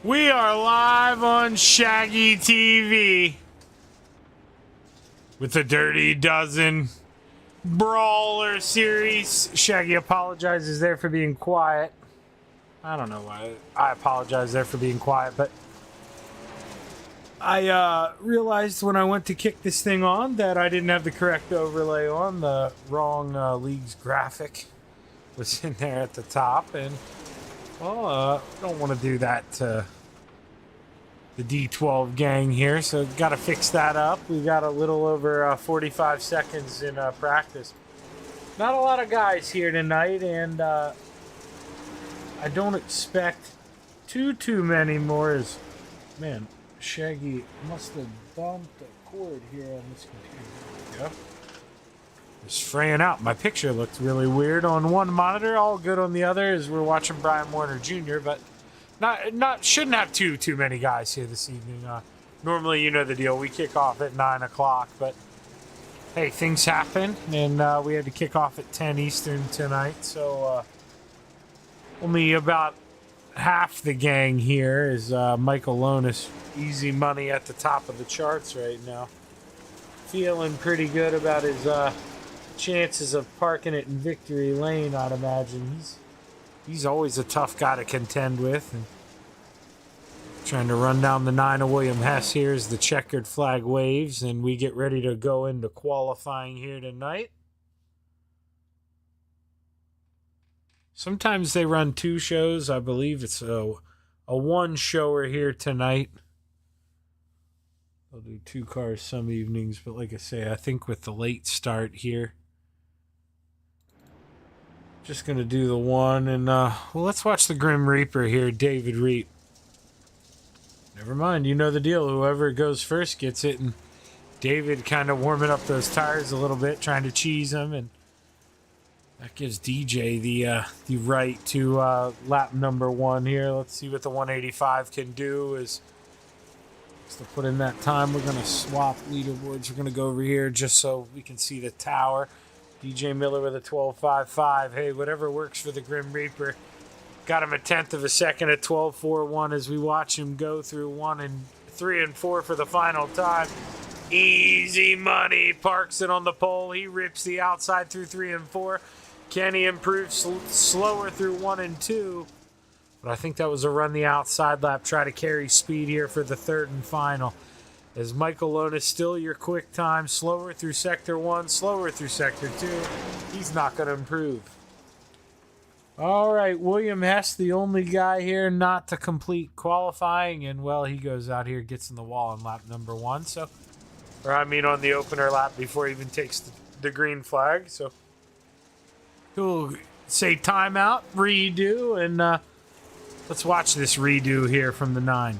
We are live on Shaggy TV with the Dirty Dozen Brawler series. Shaggy apologizes there for being quiet. I don't know why. I apologize there for being quiet, but I realized when I went to kick this thing on that I didn't have the correct overlay on. The wrong league's graphic was in there at the top, and well, don't want to do that to the D12 gang here, so got to fix that up. We got a little over 45 seconds in practice. Not a lot of guys here tonight, and I don't expect too many more. As man, Shaggy must have bumped a cord here on this computer. There we go. Just fraying out. My picture looked really weird on one monitor, all good on the other as we're watching Brian Warner Jr., but shouldn't have too many guys here this evening. Normally, you know the deal. We kick off at 9 o'clock, but hey, things happen, and we had to kick off at 10 Eastern tonight, so only about half the gang here is Michael Lonis. Easy money at the top of the charts right now. Feeling pretty good about his chances of parking it in victory lane, I'd imagine. He's always a tough guy to contend with. And trying to run down the 9 of William Hess here as the checkered flag waves, and we get ready to go into qualifying here tonight. Sometimes they run 2 shows. I believe it's a 1-shower here tonight. I'll do 2 cars some evenings, but like I say, I think with the late start here, just going to do the 1, and well, let's watch the Grim Reaper here, David Reap. Never mind, you know the deal. Whoever goes first gets it, and David kind of warming up those tires a little bit, trying to cheese them, and that gives DJ the right to lap number 1 here. Let's see what the 185 can do. Is to put in that time. We're going to swap leaderboards. We're going to go over here just so we can see the tower. DJ Miller with a 12.55. Hey, whatever works for the Grim Reaper. Got him a 1/10 of a second at 12.41 as we watch him go through 1 and 3 and 4 for the final time. Easy money. Parks it on the pole. He rips the outside through 3 and 4. Can he improve slower through 1 and 2? But I think that was a run the outside lap. Try to carry speed here for the 3rd and final. As Michael Lonis still your quick time. Slower through sector 1, slower through sector 2. He's not going to improve. All right, William Hess, the only guy here not to complete qualifying. And, well, he goes out here, gets in the wall on lap number 1. So, or I mean on the opener lap before he even takes the green flag. So, he'll say timeout, redo, and let's watch this redo here from the 9.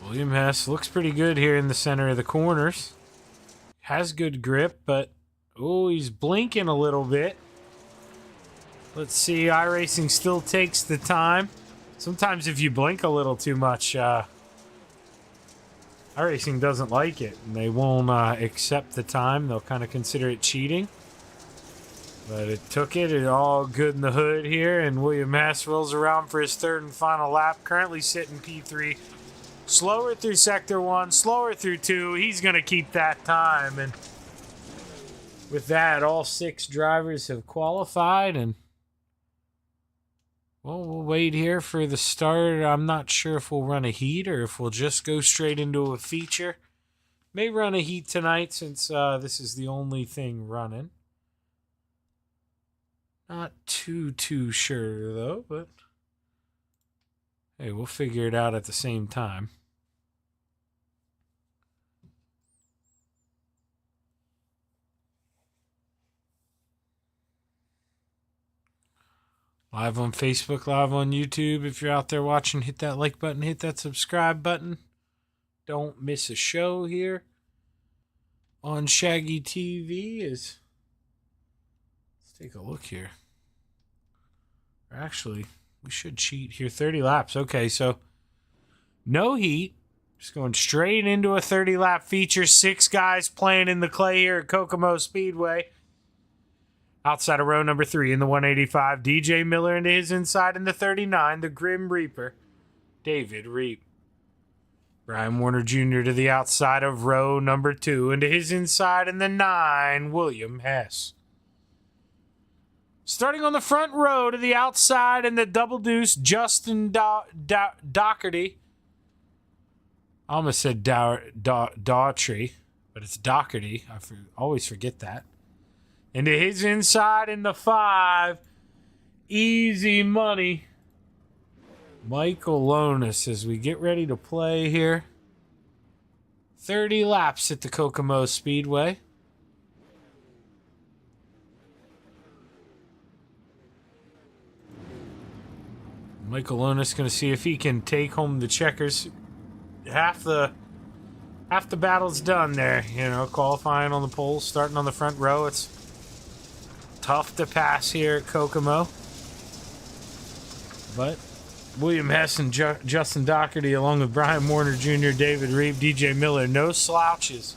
William Hess looks pretty good here in the center of the corners. Has good grip, but oh, he's blinking a little bit. Let's see, iRacing still takes the time. Sometimes if you blink a little too much, iRacing doesn't like it, and they won't accept the time. They'll kind of consider it cheating. But it took it. It's all good in the hood here, and William Hess rolls around for his 3rd and final lap. Currently sitting P3. Slower through sector 1, slower through 2. He's going to keep that time. And with that, all 6 drivers have qualified. And, well, we'll wait here for the start. I'm not sure if we'll run a heat or if we'll just go straight into a feature. May run a heat tonight since this is the only thing running. Not too sure, though, but hey, we'll figure it out at the same time. Live on Facebook, live on YouTube. If you're out there watching, hit that like button, hit that subscribe button. Don't miss a show here on Shaggy TV. Let's take a look here. Actually, we should cheat here. 30 laps. Okay, so no heat. Just going straight into a 30-lap feature. 6 guys playing in the clay here at Kokomo Speedway. Outside of row number 3 in the 185, DJ Miller into his inside in the 39, the Grim Reaper, David Reap. Brian Warner Jr. to the outside of row number 2 into his inside in the 9, William Hess. Starting on the front row to the outside in the double deuce, Justin Doherty. I almost said Daughtry, but it's Doherty. I always forget that. Into his inside in the 5, Easy Money, Michael Lonis, as we get ready to play here. 30 laps at the Kokomo Speedway. Michael Lonis going to see if he can take home the checkers. Half the battle's done there. You know, qualifying on the pole, starting on the front row. It's tough to pass here at Kokomo. But William Hess and Justin Doherty, along with Brian Warner Jr., David Reap, DJ Miller, no slouches.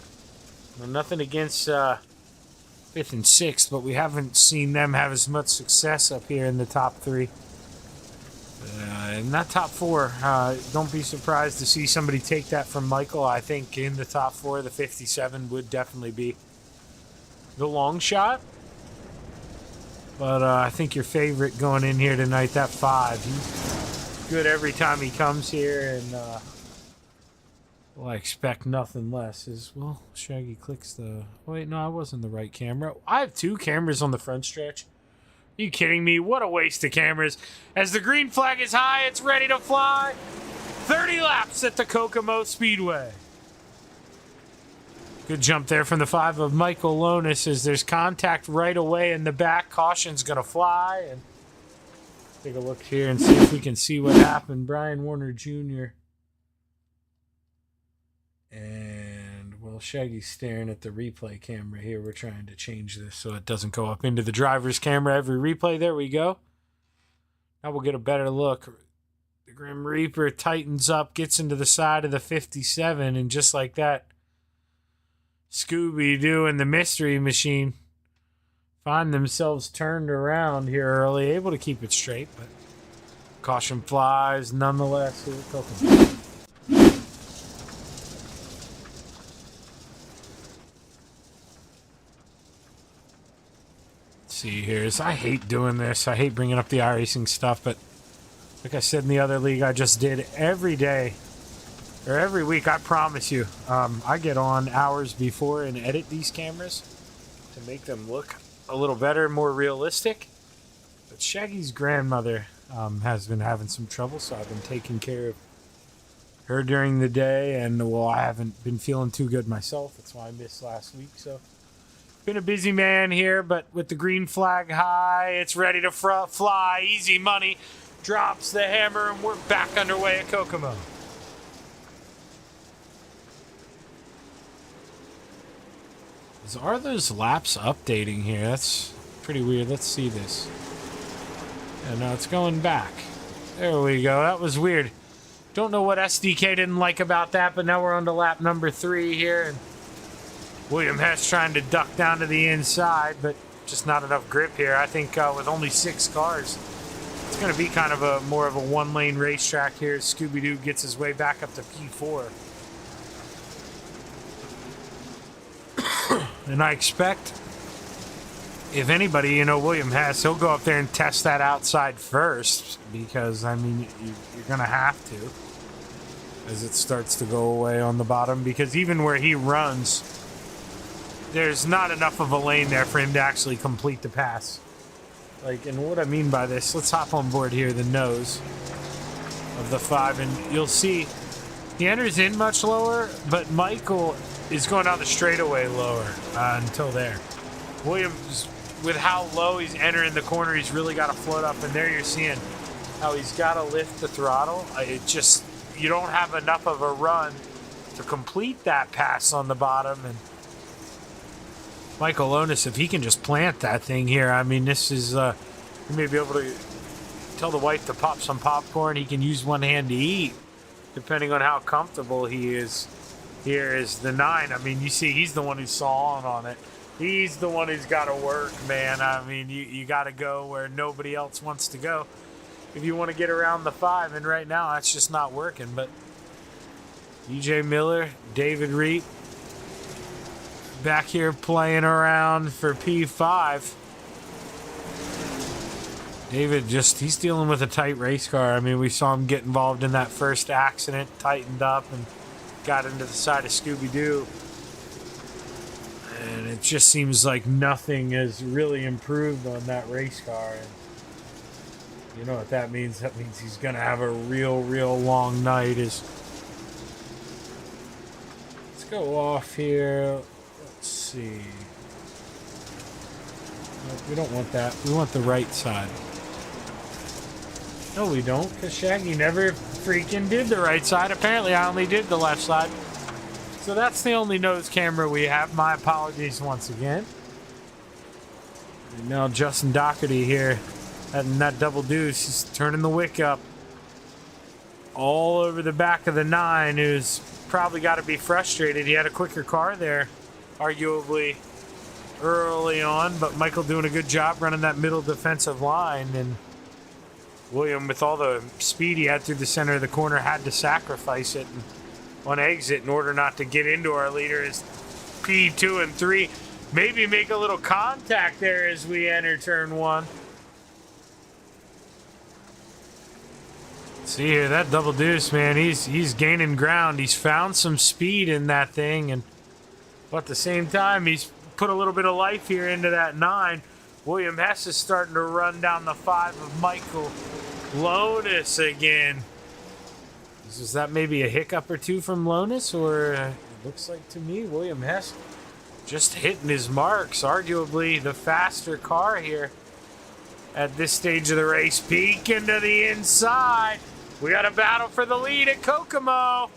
Well, nothing against 5th and 6th, but we haven't seen them have as much success up here in the top 3. In that top 4, don't be surprised to see somebody take that from Michael. I think in the top 4, the 57 would definitely be the long shot. But I think your favorite going in here tonight, that 5. He's good every time he comes here, and well, I expect nothing less. Well, Shaggy clicks the... Wait, no, I wasn't the right camera. I have 2 cameras on the front stretch. Are you kidding me? What a waste of cameras. As the green flag is high, it's ready to fly. 30 laps at the Kokomo Speedway. Good jump there from the 5 of Michael Lonis as there's contact right away in the back. Caution's going to fly. And take a look here and see if we can see what happened. Brian Warner Jr. And, well, Shaggy's staring at the replay camera here. We're trying to change this so it doesn't go up into the driver's camera every replay. There we go. Now we'll get a better look. The Grim Reaper tightens up, gets into the side of the 57, and just like that, Scooby-Doo and the Mystery Machine find themselves turned around here early, able to keep it straight, but caution flies nonetheless. See here is I hate doing this. I hate bringing up the iRacing stuff, but like I said in the other league I just did, every day or every week, I promise you, I get on hours before and edit these cameras to make them look a little better, more realistic. But Shaggy's grandmother has been having some trouble, so I've been taking care of her during the day, and well, I haven't been feeling too good myself. That's why I missed last week. So been a busy man here, but with the green flag high, it's ready to fly. Easy Money drops the hammer, and we're back underway at Kokomo. Are those laps updating here? That's pretty weird. Let's see this. And now it's going back. There we go. That was weird. Don't know what SDK didn't like about that, but now we're on to lap number 3 here. And William Hess trying to duck down to the inside, but just not enough grip here. I think with only 6 cars, it's going to be kind of a more of a one-lane racetrack here. Scooby-Doo gets his way back up to P4. And I expect, if anybody, you know, William Hess, he'll go up there and test that outside first, because, I mean, you're going to have to as it starts to go away on the bottom, because even where he runs, there's not enough of a lane there for him to actually complete the pass. Like, and what I mean by this, let's hop on board here, the nose of the 5, and you'll see he enters in much lower, but Michael is going down the straightaway lower until there. Williams, with how low he's entering the corner, he's really got to float up, and there you're seeing how he's got to lift the throttle. It just, you don't have enough of a run to complete that pass on the bottom. And Michael Lonis, if he can just plant that thing here, I mean, this is, he may be able to tell the wife to pop some popcorn. He can use one hand to eat, depending on how comfortable he is. Here is the 9. I mean, you see, he's the one who's sawing on it. He's the one who's got to work, man. I mean, you got to go where nobody else wants to go if you want to get around the 5, and right now that's just not working. But DJ Miller, David Reed, back here playing around for P5. David he's dealing with a tight race car. I mean, we saw him get involved in that first accident, tightened up, and got into the side of Scooby-Doo. And it just seems like nothing has really improved on that race car. And you know what that means? That means he's going to have a real long night. Let's go off here. Let's see. No, we don't want that. We want the right side. No, we don't, because Shaggy never freaking did the right side. Apparently, I only did the left side. So that's the only nose camera we have. My apologies once again. And now Justin Doherty here, and that double deuce, he's turning the wick up all over the back of the 9, who's probably got to be frustrated. He had a quicker car there, arguably, early on, but Michael doing a good job running that middle defensive line, and William, with all the speed he had through the center of the corner, had to sacrifice it on exit in order not to get into our leader as P2 and 3. Maybe make a little contact there as we enter turn 1. See here, that double deuce, man, he's gaining ground. He's found some speed in that thing, and but at the same time, he's put a little bit of life here into that 9. William Hess is starting to run down the 5 of Michael Lotus again. Is that maybe a hiccup or two from Lotus, or it looks like to me William Hess just hitting his marks. Arguably the faster car here at this stage of the race. Peek into the inside. We got a battle for the lead at Kokomo.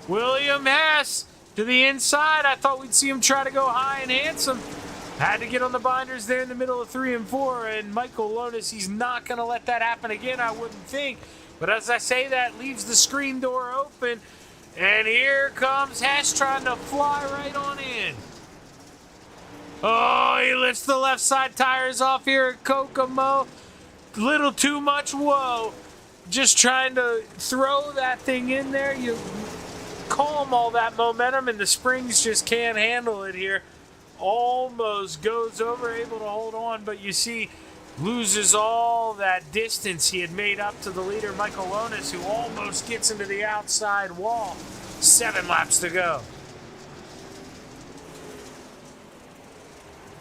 William Hess to the inside. I thought we'd see him try to go high and handsome. Had to get on the binders there in the middle of 3 and 4, and Michael Lotus, he's not going to let that happen again, I wouldn't think. But as I say that, leaves the screen door open, and here comes Hess trying to fly right on in. Oh, he lifts the left side tires off here at Kokomo. Little too much whoa. Just trying to throw that thing in there. You calm all that momentum, and the springs just can't handle it here. Almost goes over, able to hold on, but you see, loses all that distance he had made up to the leader, Michael Lotus, who almost gets into the outside wall. 7 laps to go.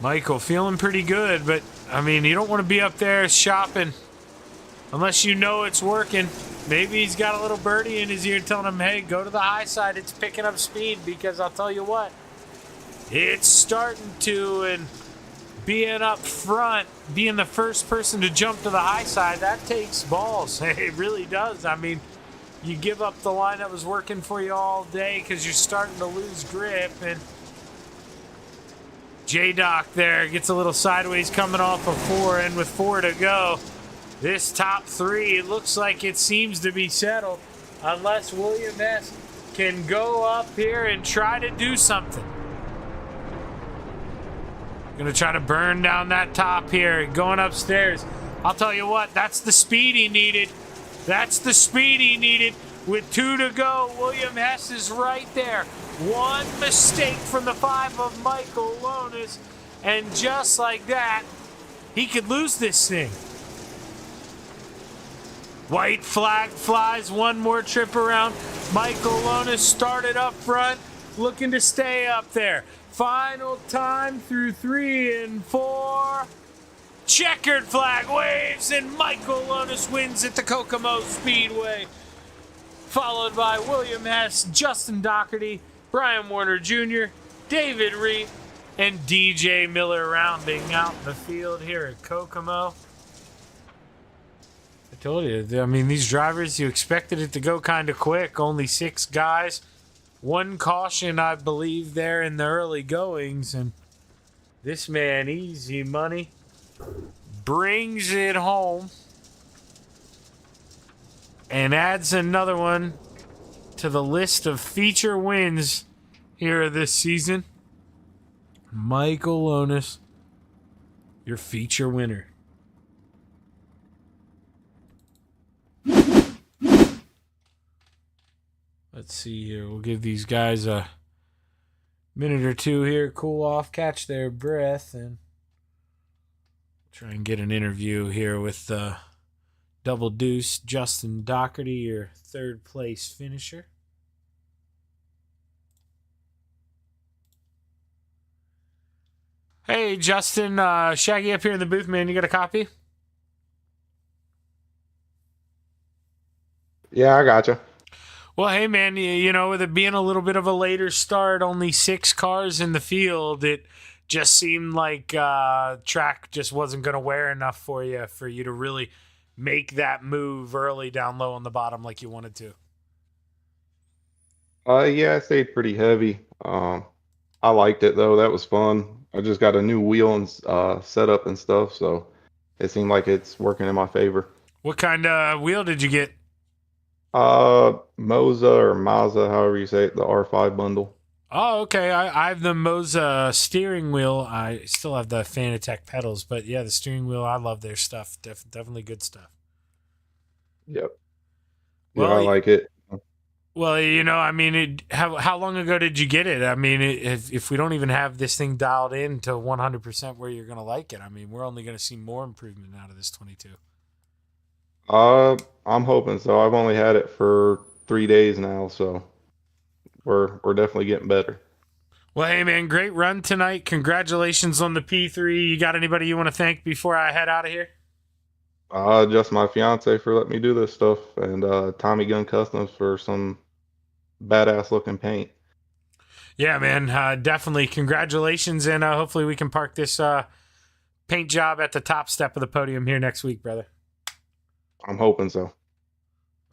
Michael feeling pretty good, but I mean, you don't want to be up there shopping unless you know it's working. Maybe he's got a little birdie in his ear telling him, hey, go to the high side, it's picking up speed, because I'll tell you what, it's starting to, and being up front, being the first person to jump to the high side, that takes balls. It really does. I mean, you give up the line that was working for you all day because you're starting to lose grip, and J-Doc there gets a little sideways coming off of 4, and with 4 to go, this top 3, it looks like it seems to be settled unless William Hess can go up here and try to do something. Gonna try to burn down that top here, going upstairs. I'll tell you what, that's the speed he needed. That's the speed he needed. With 2 to go, William Hess is right there. One mistake from the 5 of Michael Lotus, and just like that, he could lose this thing. White flag flies, one more trip around. Michael Lotus started up front, looking to stay up there. Final time through 3 and 4. Checkered flag waves, and Michael Lotus wins at the Kokomo Speedway. Followed by William Hess, Justin Doherty, Brian Warner Jr., David Reed, and DJ Miller rounding out the field here at Kokomo. I told you, I mean, these drivers, you expected it to go kind of quick. Only 6 guys. 1 caution, I believe, there in the early goings, and this man, easy money, brings it home and adds another one to the list of feature wins here this season. Michael Lonis, your feature winner. Let's see here. We'll give these guys a minute or two here, cool off, catch their breath, and try and get an interview here with Double Deuce Justin Doherty, your third place finisher. Hey, Justin, Shaggy up here in the booth, man. You got a copy? Yeah, I gotcha. Well, hey, man, you know, with it being a little bit of a later start, only 6 cars in the field, it just seemed like track just wasn't going to wear enough for you to really make that move early down low on the bottom like you wanted to. Yeah, I stayed pretty heavy. I liked it though. That was fun. I just got a new wheel and setup and stuff, so it seemed like it's working in my favor. What kind of wheel did you get? Moza or Mazda, however you say it, the R5 bundle. Oh, okay. I have the Moza steering wheel. I still have the Fanatec pedals, but yeah, the steering wheel, I love their stuff. Definitely good stuff. Yep. Yeah, I Well, like it. well, you know, I mean, how long ago did you get it? I mean, if we don't even have this thing dialed in to 100% where you're going to like it, I mean, we're only going to see more improvement out of this 22. I'm hoping so. I've only had it for 3 days now, so we're definitely getting better. Well, hey, man, great run tonight. Congratulations on the P3. You got anybody you want to thank before I head out of here? Just my fiance for letting me do this stuff, and Tommy Gun Customs for some badass looking paint. Yeah, man, definitely. Congratulations, and hopefully we can park this paint job at the top step of the podium here next week, brother. I'm hoping so.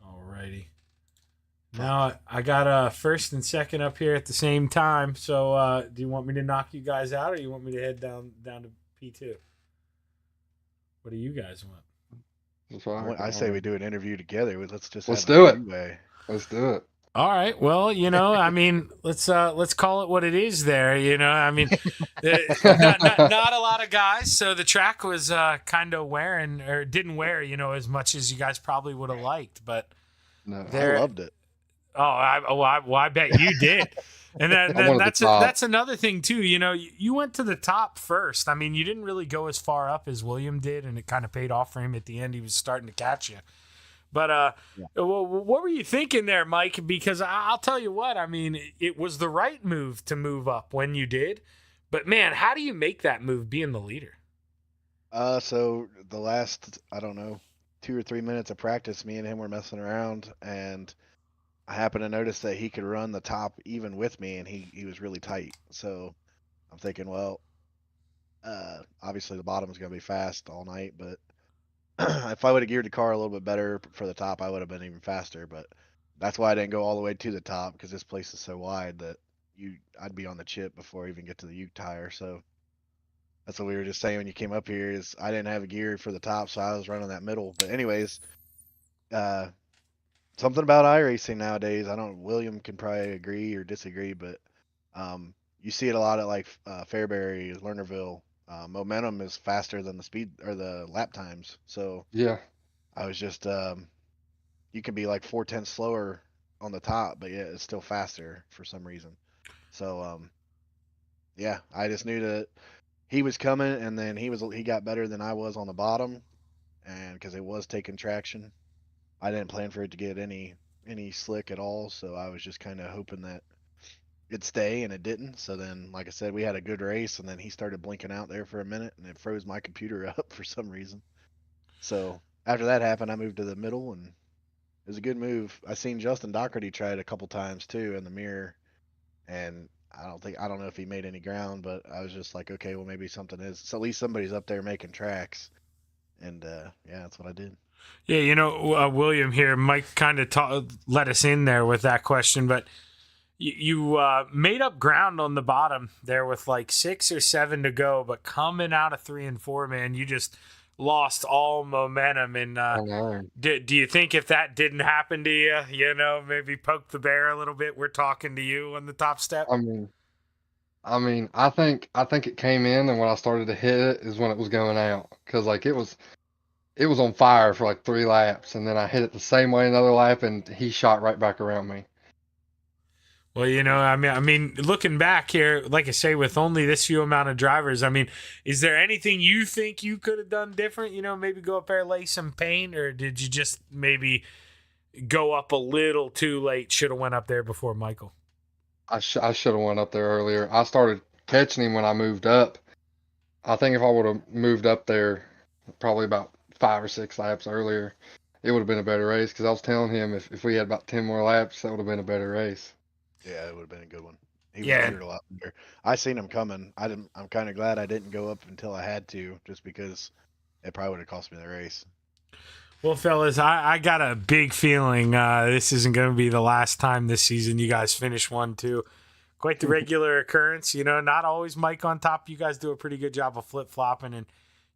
Alrighty. Now I got first and second up here at the same time. So do you want me to knock you guys out, or you want me to head down to P2? What do you guys want? I say we do an interview together. Let's do it. Let's do it. All right. Well, you know, I mean, let's call it what it is. There, you know, I mean, not a lot of guys, so the track was kind of wearing or didn't wear, you know, as much as you guys probably would have liked. But No, I loved it. I bet you did. And then that's another thing too. You know, you went to the top first. I mean, you didn't really go as far up as William did, and it kind of paid off for him at the end. He was starting to catch you. But what were you thinking there, Mike? Because I'll tell you what. I mean, it was the right move to move up when you did. But man, how do you make that move being the leader? So the last, I don't know, 2 or 3 minutes of practice, me and him were messing around, and I happened to notice that he could run the top even with me, and he was really tight. So I'm thinking, well, obviously the bottom is going to be fast all night, but if I would have geared the car a little bit better for the top, I would have been even faster. But that's why I didn't go all the way to the top, because this place is so wide that I'd be on the chip before I even get to the Uke tire. So that's what we were just saying when you came up here, is I didn't have a gear for the top, so I was running that middle. But anyways, something about iRacing nowadays, I don't, William can probably agree or disagree, but you see it a lot at like Fairbury, Lernerville. Momentum is faster than the speed or the lap times. So Yeah. I was just, you can be like 4/10 slower on the top, but yeah, it's still faster for some reason. So yeah, I just knew that he was coming, and then he got better than I was on the bottom, and because it was taking traction, I didn't plan for it to get any slick at all. So I was just kind of hoping that it'd stay, and it didn't. So then, like I said, we had a good race, and then he started blinking out there for a minute, and it froze my computer up for some reason. So after that happened, I moved to the middle, and it was a good move. I seen Justin Doherty try it a couple times too in the mirror, and I don't know if he made any ground, but I was just like, okay, well maybe something is. So at least somebody's up there making tracks, and yeah, that's what I did. Yeah, you know, William here, Mike kind of let us in there with that question, but you made up ground on the bottom there with like 6 or 7 to go, but coming out of 3 and 4, man, you just lost all momentum. And I know. do you think if that didn't happen to you, you know, maybe poke the bear a little bit? We're talking to you on the top step. I mean, I mean, I think it came in, and when I started to hit it is when it was going out, because like it was on fire for like 3 laps, and then I hit it the same way another lap, and he shot right back around me. Well, I mean, looking back here, like I say, with only this few amount of drivers, I mean, is there anything you think you could have done different? Maybe go up there, lay some paint, or did you just maybe go up a little too late? Should have went up there before Michael. I should have went up there earlier. I started catching him when I moved up. I think if I would have moved up there probably about 5 or 6 laps earlier, it would have been a better race. Because I was telling him if we had about 10 more laps, that would have been a better race. Yeah, it would have been a good one. He was Yeah. geared a lot better. I seen him coming. I'm kind of glad I didn't go up until I had to, just because it probably would have cost me the race. Well, fellas, I got a big feeling this isn't going to be the last time this season you guys finish 1-2. Quite the regular occurrence, not always Mike on top. You guys do a pretty good job of flip-flopping and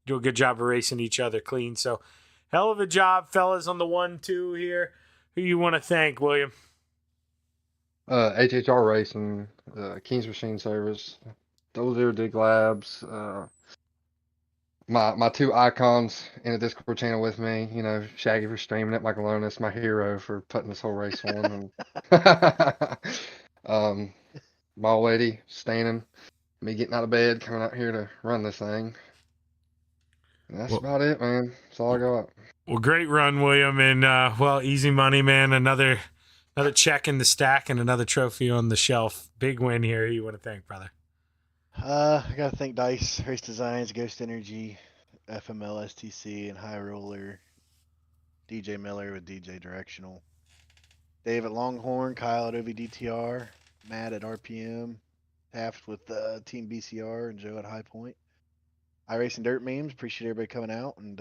do a good job of racing each other clean. So, hell of a job, fellas, on the 1-2 here. Who you want to thank, William? HHR Racing, King's Machine Service, those are Dig Labs, my two icons in the Discord channel with me, Shaggy for streaming it, Michael Lonis, my hero for putting this whole race on, and my old lady, Stanin, me getting out of bed, coming out here to run this thing. And that's about it, man. That's all I got. Well, great run, William, and easy money, man. Another check in the stack and another trophy on the shelf. Big win here. Who you want to thank, brother? I gotta thank Dice, Race Designs, Ghost Energy, FML, STC, and High Roller. DJ Miller with DJ Directional. Dave at Longhorn, Kyle at OVDTR, Matt at RPM, Taft with Team BCR, and Joe at High Point. iRacing Dirt Memes. Appreciate everybody coming out, and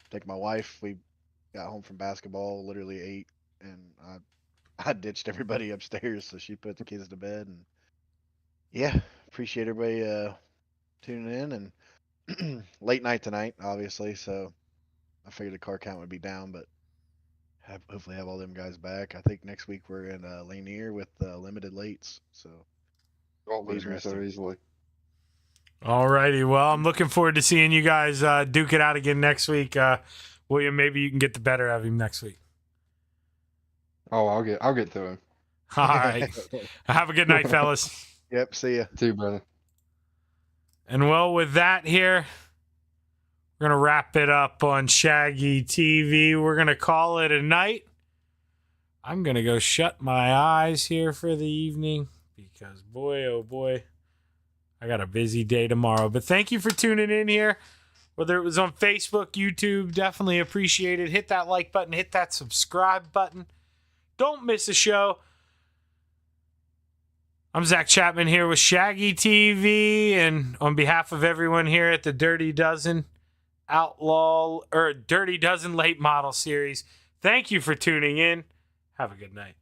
thank my wife. We got home from basketball literally 8, and I ditched everybody upstairs, so she put the kids to bed, and appreciate everybody tuning in, and late night tonight, obviously, so I figured the car count would be down, but hopefully have all them guys back. I think next week we're in Lanier with limited lates, so Don't lose me so easily. All righty. Well, I'm looking forward to seeing you guys duke it out again next week. William, maybe you can get the better of him next week. Oh, I'll get to him. All right. Have a good night, fellas. Yep, see ya. See you, brother. And well, with that here, we're going to wrap it up on Shaggy TV. We're going to call it a night. I'm going to go shut my eyes here for the evening because, boy, oh boy, I got a busy day tomorrow. But thank you for tuning in here. Whether it was on Facebook, YouTube, definitely appreciate it. Hit that like button. Hit that subscribe button. Don't miss a show. I'm Zach Chapman here with Shaggy TV. And on behalf of everyone here at the Dirty Dozen Dirty Dozen Late Model Series, thank you for tuning in. Have a good night.